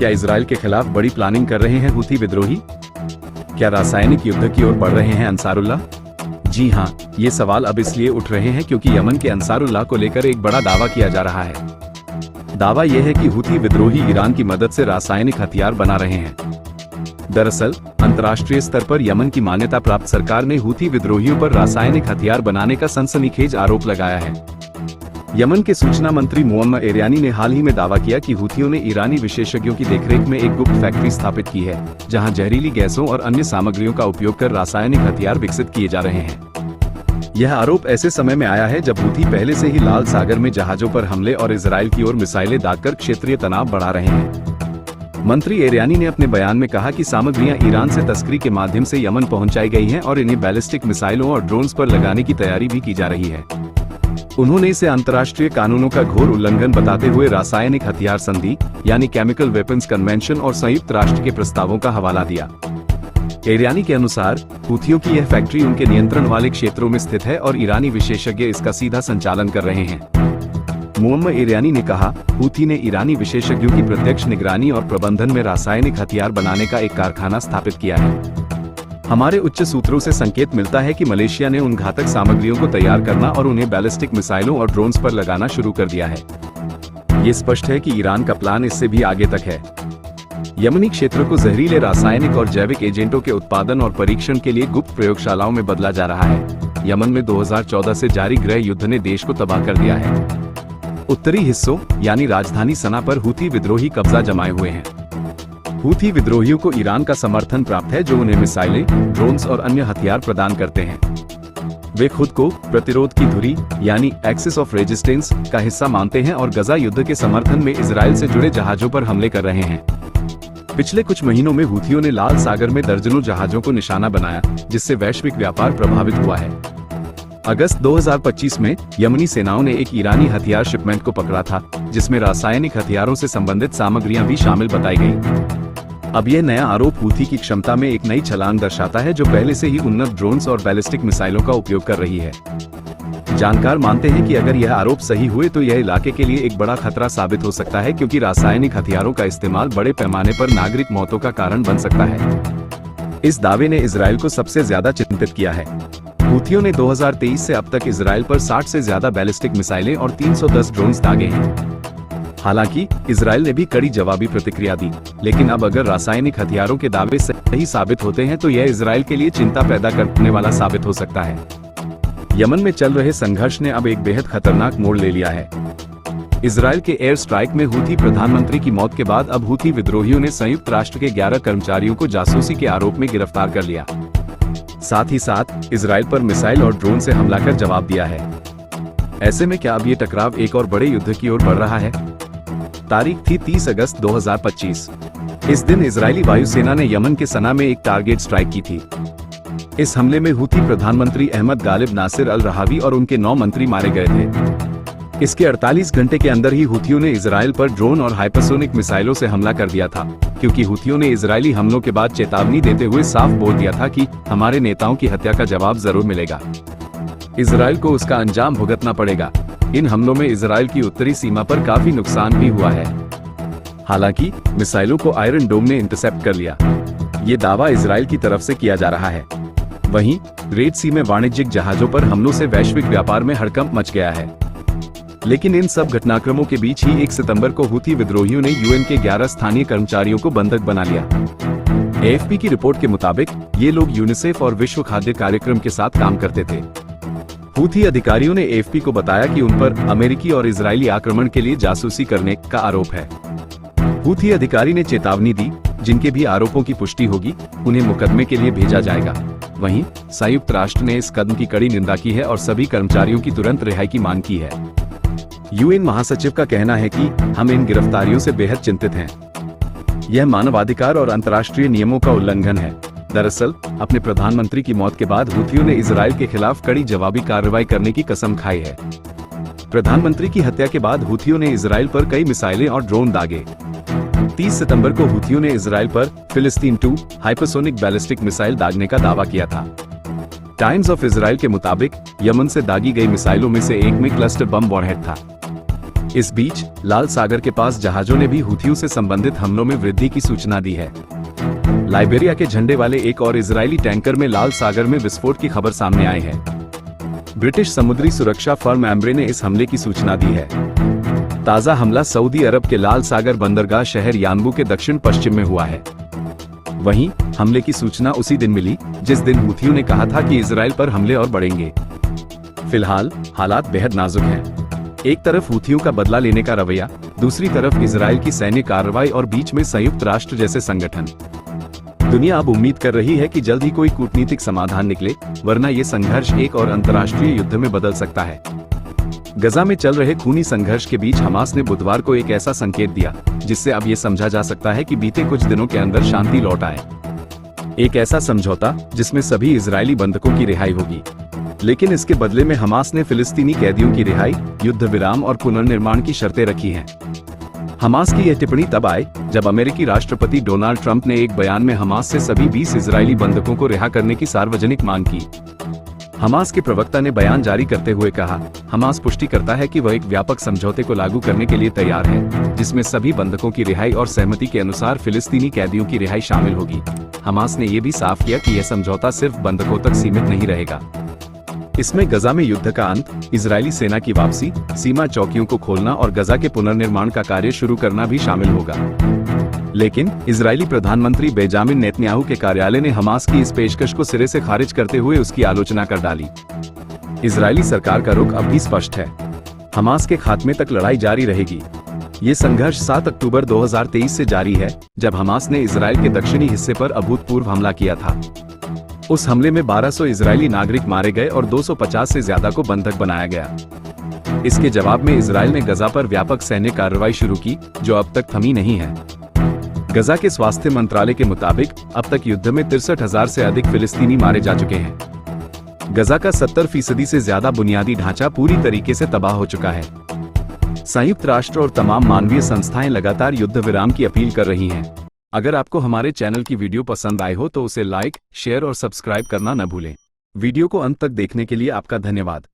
क्या इजराइल के खिलाफ बड़ी प्लानिंग कर रहे हैं हूथी विद्रोही? क्या रासायनिक युद्ध की ओर बढ़ रहे हैं अंसारुल्लाह? जी हां, ये सवाल अब इसलिए उठ रहे हैं क्योंकि यमन के अंसारुल्लाह को लेकर एक बड़ा दावा किया जा रहा है। दावा यह है कि हूथी विद्रोही ईरान की मदद से रासायनिक हथियार बना रहे हैं। दरअसल अंतर्राष्ट्रीय स्तर पर यमन की मान्यता प्राप्त सरकार ने हूथी विद्रोहियों पर रासायनिक हथियार बनाने का सनसनीखेज आरोप लगाया है। यमन के सूचना मंत्री मोहम्मद एरियानी ने हाल ही में दावा किया कि हूथियों ने ईरानी विशेषज्ञों की देखरेख में एक गुप्त फैक्ट्री स्थापित की है, जहां जहरीली गैसों और अन्य सामग्रियों का उपयोग कर रासायनिक हथियार विकसित किए जा रहे हैं। यह आरोप ऐसे समय में आया है जब हूथी पहले से ही लाल सागर में जहाजों पर हमले और इजराइल की ओर मिसाइलें दागकर क्षेत्रीय तनाव बढ़ा रहे हैं। मंत्री एरियानी ने अपने बयान में कहा कि सामग्रियां ईरान से तस्करी के माध्यम से यमन पहुंचाई गई हैं और इन्हें बैलिस्टिक मिसाइलों और ड्रोन्स पर लगाने की तैयारी भी की जा रही है। उन्होंने इसे अंतर्राष्ट्रीय कानूनों का घोर उल्लंघन बताते हुए रासायनिक हथियार संधि यानी केमिकल वेपन्स कन्वेंशन और संयुक्त राष्ट्र के प्रस्तावों का हवाला दिया। एरियानी के अनुसार हूथियों की यह फैक्ट्री उनके नियंत्रण वाले क्षेत्रों में स्थित है और ईरानी विशेषज्ञ इसका सीधा संचालन कर रहे हैं। मोहम्मद एरियानी ने कहा, हूथी ने ईरानी विशेषज्ञों की प्रत्यक्ष निगरानी और प्रबंधन में रासायनिक हथियार बनाने का एक कारखाना स्थापित किया है। हमारे उच्च सूत्रों से संकेत मिलता है कि मलेशिया ने उन घातक सामग्रियों को तैयार करना और उन्हें बैलिस्टिक मिसाइलों और ड्रोन्स पर लगाना शुरू कर दिया है। ये स्पष्ट है कि ईरान का प्लान इससे भी आगे तक है। यमनी क्षेत्र को जहरीले रासायनिक और जैविक एजेंटों के उत्पादन और परीक्षण के लिए गुप्त प्रयोगशालाओं में बदला जा रहा है। यमन में 2014 से जारी गृह युद्ध ने देश को तबाह कर दिया है। उत्तरी हिस्सों यानी राजधानी सना पर हूथी विद्रोही कब्जा जमाए हुए हैं। हूथी विद्रोहियों को ईरान का समर्थन प्राप्त है, जो उन्हें मिसाइलें, ड्रोन्स और अन्य हथियार प्रदान करते हैं। वे खुद को प्रतिरोध की धुरी यानी एक्सिस ऑफ रेजिस्टेंस का हिस्सा मानते हैं और गजा युद्ध के समर्थन में इजराइल से जुड़े जहाजों पर हमले कर रहे हैं। पिछले कुछ महीनों में हूथियों ने लाल सागर में दर्जनों जहाजों को निशाना बनाया, जिससे वैश्विक व्यापार प्रभावित हुआ है। अगस्त 2025 में यमनी सेनाओं ने एक ईरानी हथियार शिपमेंट को पकड़ा था, जिसमें रासायनिक हथियारों से संबंधित सामग्रियां भी शामिल बताई गई। अब यह नया आरोप हूथी की क्षमता में एक नई छलांग दर्शाता है, जो पहले से ही उन्नत ड्रोन्स और बैलिस्टिक मिसाइलों का उपयोग कर रही है। जानकार मानते हैं कि अगर यह आरोप सही हुए तो यह इलाके के लिए एक बड़ा खतरा साबित हो सकता है, क्योंकि रासायनिक हथियारों का इस्तेमाल बड़े पैमाने पर नागरिक मौतों का कारण बन सकता है। इस दावे ने इजराइल को सबसे ज्यादा चिंतित किया है। हूथियों ने 2023 से अब तक इजराइल पर 60 से ज्यादा बैलिस्टिक मिसाइलें और 310 ड्रोन्स दागे हैं। हालांकि इजराइल ने भी कड़ी जवाबी प्रतिक्रिया दी, लेकिन अब अगर रासायनिक हथियारों के दावे सही साबित होते हैं तो यह इजराइल के लिए चिंता पैदा करने वाला साबित हो सकता है। यमन में चल रहे संघर्ष ने अब एक बेहद खतरनाक मोड़ ले लिया है। इजराइल के एयर स्ट्राइक में हूथी प्रधानमंत्री की मौत के बाद अब हूथी विद्रोहियों ने संयुक्त राष्ट्र के 11 कर्मचारियों को जासूसी के आरोप में गिरफ्तार कर लिया। साथ ही साथ इजराइल पर मिसाइल और ड्रोन से हमला कर जवाब दिया है। ऐसे में क्या अब ये टकराव एक और बड़े युद्ध की ओर बढ़ रहा है? तारीख थी 30 अगस्त 2025। इस दिन इजरायली वायुसेना ने यमन के सना में एक टारगेट स्ट्राइक की थी। इस हमले में हूथी प्रधानमंत्री अहमद गालिब नासिर अल रहावी और उनके 9 मंत्री मारे गए थे। इसके 48 घंटे के अंदर ही हूथियों ने इजराइल पर ड्रोन और हाइपरसोनिक मिसाइलों से हमला कर दिया था, क्योंकि हूथियों ने इजरायली हमलों के बाद चेतावनी देते हुए साफ बोल दिया था कि हमारे नेताओं की हत्या का जवाब जरूर मिलेगा। इजराइल को उसका अंजाम भुगतना पड़ेगा। इन हमलों में इजराइल की उत्तरी सीमा पर काफी नुकसान भी हुआ है। हालांकि मिसाइलों को आयरन डोम ने इंटरसेप्ट कर लिया। ये दावा इजराइल की तरफ से किया जा रहा है। वहीं रेड सी में वाणिज्यिक जहाजों पर हमलों से वैश्विक व्यापार में हड़कंप मच गया है। लेकिन इन सब घटनाक्रमों के बीच ही 1 सितंबर को हूथी विद्रोहियों ने यूएन के 11 स्थानीय कर्मचारियों को बंधक बना लिया। एएफपी की रिपोर्ट के मुताबिक ये लोग यूनिसेफ और विश्व खाद्य कार्यक्रम के साथ काम करते थे। हूथी अधिकारियों ने एएफपी को बताया कि उन पर अमेरिकी और इजरायली आक्रमण के लिए जासूसी करने का आरोप है। हूथी अधिकारी ने चेतावनी दी, जिनके भी आरोपों की पुष्टि होगी उन्हें मुकदमे के लिए भेजा जाएगा। वहीं संयुक्त राष्ट्र ने इस कदम की कड़ी निंदा की है और सभी कर्मचारियों की तुरंत रिहाई की मांग की है। यूएन महासचिव का कहना है कि हम इन गिरफ्तारियों से बेहद चिंतित हैं। यह मानवाधिकार और अंतर्राष्ट्रीय नियमों का उल्लंघन है। दरअसल अपने प्रधानमंत्री की मौत के बाद हूथियों ने इजराइल के खिलाफ कड़ी जवाबी कार्रवाई करने की कसम खाई है। प्रधानमंत्री की हत्या के बाद हूथियों ने इजराइल पर कई मिसाइलें और ड्रोन दागे। 30 सितंबर को हूथियों ने इजराइल पर फिलिस्तीन 2 हाइपरसोनिक बैलिस्टिक मिसाइल दागने का दावा किया था। टाइम्स ऑफ इजराइल के मुताबिक यमन से दागी गई मिसाइलों में से एक में क्लस्टर बम वॉरहेड था। इस बीच लाल सागर के पास जहाजों ने भी हूथियों से संबंधित हमलों में वृद्धि की सूचना दी है। लाइबेरिया के झंडे वाले एक और इजरायली टैंकर में लाल सागर में विस्फोट की खबर सामने आई है। ब्रिटिश समुद्री सुरक्षा फर्म एम्ब्रे ने इस हमले की सूचना दी है। ताजा हमला सऊदी अरब के लाल सागर बंदरगाह शहर यानबू के दक्षिण पश्चिम में हुआ है। वहीं हमले की सूचना उसी दिन मिली जिस दिन हूथियों ने कहा था कि इजराइल पर हमले और बढ़ेंगे। फिलहाल हालात बेहद नाजुक हैं। एक तरफ हूथियों का बदला लेने का रवैया, दूसरी तरफ इजराइल की सैन्य कार्रवाई और बीच में संयुक्त राष्ट्र जैसे संगठन। दुनिया अब उम्मीद कर रही है कि जल्द ही कोई कूटनीतिक समाधान निकले, वरना ये संघर्ष एक और अंतर्राष्ट्रीय युद्ध में बदल सकता है। गजा में चल रहे खूनी संघर्ष के बीच हमास ने बुधवार को एक ऐसा संकेत दिया जिससे अब ये समझा जा सकता है कि बीते कुछ दिनों के अंदर शांति लौट आए। एक ऐसा समझौता जिसमें सभी इजरायली बंधकों की रिहाई होगी, लेकिन इसके बदले में हमास ने फिलिस्तीनी कैदियों की रिहाई, युद्ध विराम और पुनर्निर्माण की शर्तें रखी हैं। हमास की यह टिप्पणी तब आई जब अमेरिकी राष्ट्रपति डोनाल्ड ट्रंप ने एक बयान में हमास से सभी 20 इजरायली बंधकों को रिहा करने की सार्वजनिक मांग की। हमास के प्रवक्ता ने बयान जारी करते हुए कहा, हमास पुष्टि करता है कि वह एक व्यापक समझौते को लागू करने के लिए तैयार है, जिसमें सभी बंधकों की रिहाई और सहमति के अनुसार फिलिस्तीनी कैदियों की रिहाई शामिल होगी। हमास ने यह भी साफ किया कि यह समझौता सिर्फ बंधकों तक सीमित नहीं रहेगा। इसमें गजा में युद्ध का अंत, इजरायली सेना की वापसी, सीमा चौकियों को खोलना और गजा के पुनर्निर्माण का कार्य शुरू करना भी शामिल होगा। लेकिन इजरायली प्रधानमंत्री बेंजामिन नेतन्याहू के कार्यालय ने हमास की इस पेशकश को सिरे से खारिज करते हुए उसकी आलोचना कर डाली। इजरायली सरकार का रुख अब भी स्पष्ट है, हमास के खात्मे तक लड़ाई जारी रहेगी। ये संघर्ष 7 अक्टूबर 2023 से जारी है, जब हमास ने इजराइल के दक्षिणी हिस्से पर अभूतपूर्व हमला किया था। उस हमले में 1200 इजरायली नागरिक मारे गए और 250 से ज्यादा को बंधक बनाया गया। इसके जवाब में इजराइल ने गजा पर व्यापक सैन्य कार्रवाई शुरू की, जो अब तक थमी नहीं है। गजा के स्वास्थ्य मंत्रालय के मुताबिक अब तक युद्ध में 63,000 से अधिक फिलिस्तीनी मारे जा चुके हैं। गजा का 70% से ज्यादा बुनियादी ढांचा पूरी तरीके से तबाह हो चुका है। संयुक्त राष्ट्र और तमाम मानवीय संस्थाएं लगातार युद्ध विराम की अपील कर रही हैं। अगर आपको हमारे चैनल की वीडियो पसंद आई हो तो उसे लाइक, शेयर और सब्सक्राइब करना न भूलें। वीडियो को अंत तक देखने के लिए आपका धन्यवाद।